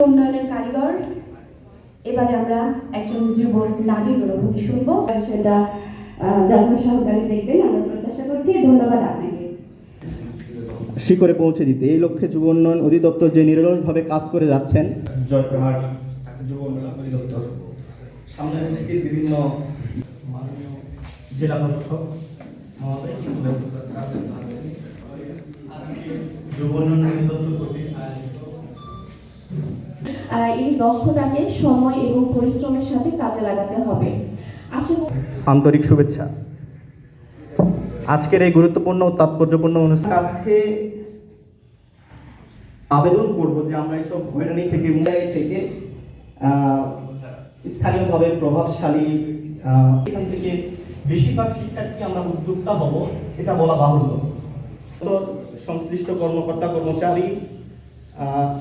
উন্নয়নের কারিগর। এবারে আমরা একজন যুব নারীর অনুভূতি শুনবো, সেটা যত্ন সহকারে দেখবেন আমরা প্রত্যাশা করছি। ধন্যবাদ আপনাকে। শিখরে পৌঁছে দিতে এই লক্ষ্যে যুব উন্নয়ন অধিদপ্তর যে নিরলসভাবে কাজ করে যাচ্ছেন, জয়পুরহাট যুব উন্নয়ন অধিদপ্তর সামনে উপস্থিত বিভিন্ন জেলা প্রশাসক মহোদয়, যুব উন্নয়ন অধিদপ্তর কর্তৃক এই দক্ষতাকে সময় এবং পরিশ্রমের সাথে কাজে লাগাতে হবে। আন্তরিক শুভেচ্ছা। আজকের এই গুরুত্বপূর্ণ ও তাৎপর্যপূর্ণ অনুষ্ঠানের কাছে আবেদন করব যে আমরা এইসব হয়রানি থেকে স্থানীয়ভাবে প্রভাবশালী এখান থেকে বেশিরভাগ শিক্ষার্থী আমরা উদ্যোক্তা হব, এটা বলা বাহুল্য। সংশ্লিষ্ট কর্মকর্তা কর্মচারী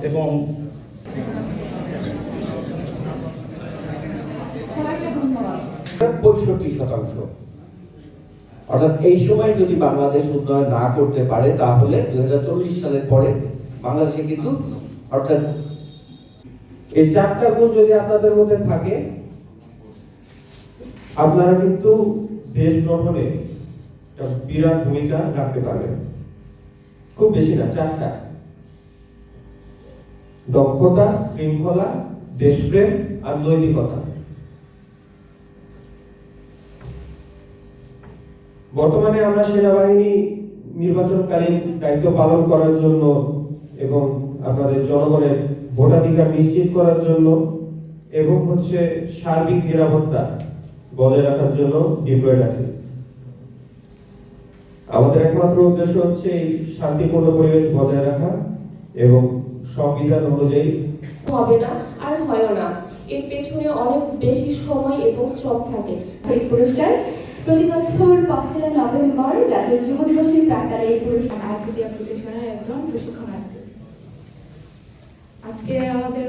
এবং 65%। অর্থাৎ এই সময় যদি বাংলাদেশ উন্নয়ন না করতে পারে তাহলে 2040 সালের পরে বাংলাদেশে কিন্তু অর্থাৎ এই 4টা গুণ যদি আপনাদের মধ্যে থাকে, আপনারা কিন্তু দেশ গঠনে একটা বিরাট ভূমিকা রাখতে পারবেন। খুব বেশি না, 4টা: দক্ষতা, শৃঙ্খলা, দেশপ্রেম আর নৈতিকতা। বর্তমানে আমরা সেনাবাহিনী নির্বাচনকালীন দায়িত্ব পালন করার জন্য এবং আপনাদের জনগণের ভোটাধিকার নিশ্চিত করার জন্য এবং সার্বিক নিরাপত্তা বজায় রাখার জন্য ডিপ্লয়েড আছে। আমাদের একমাত্র উদ্দেশ্য হচ্ছে এই শান্তিপূর্ণ পরিবেশ বজায় রাখা এবং সংবিধান অনুযায়ী হবে না আর হয় না। এর পেছনে অনেক বেশি সময় এবং শ্রম থাকে। এই পুরস্কার প্রতি বছর 1 নভেম্বর জাতীয় যুব দিবসের প্রাক্কালে এই পুরস্কার আইসিটি অ্যাপ্লিকেশনের একজন প্রশিক্ষণার্থী। আজকে আমাদের